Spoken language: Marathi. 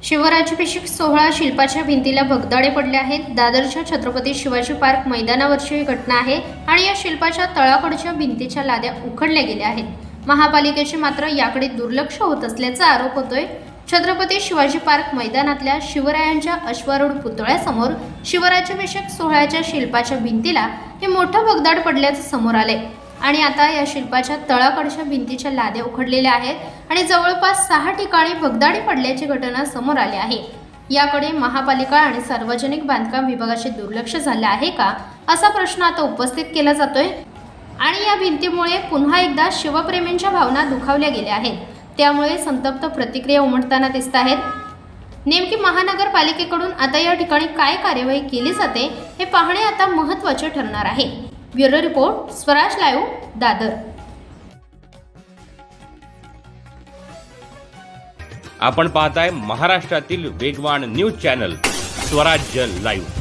शिवराज्याभिषेक सोहळा शिल्पाच्या भिंतीला भगदाडे पडले आहेत। दादरच्या छत्रपती शिवाजी पार्क मैदानावरची ही घटना आहे आणि या शिल्पाच्या तळाकडच्या भिंतीच्या लाद्या उखडल्या गेल्या आहेत। महापालिकेचे मात्र याकडे दुर्लक्ष होत असल्याचा आरोप होतोय। छत्रपती शिवाजी पार्क मैदानातल्या शिवरायांच्या अश्वारूढ पुतळ्यासमोर शिवराज्याभिषेक सोहळ्याच्या शिल्पाच्या भिंतीला हे मोठं भगदाड पडल्याचं समोर आले आणि आता या शिल्पाच्या तळाकडच्या भिंतीच्या लाद्या उखडलेल्या आहेत आणि जवळपास 6 ठिकाणी भगदाडी पडल्याची घटना समोर आली आहे। याकडे महापालिका आणि सार्वजनिक बांधकाम विभागाचे दुर्लक्ष झाले आहे का असा प्रश्न आता उपस्थित केला जातोय आणि या भिंतीमुळे पुन्हा एकदा शिवप्रेमींच्या भावना दुखावल्या गेल्या आहेत। त्यामुळे संतप्त प्रतिक्रिया उमटताना दिसत आहेत। नेमकी महानगरपालिकेकडून आता या ठिकाणी काय कार्यवाही केली जाते हे पाहणे आता महत्त्वाचे ठरणार आहे। Bureau report, Swaraj live, Dadar. आपण पाहताय महाराष्ट्रातील वेगवान न्यूज चॅनल स्वराज्य लाईव्ह।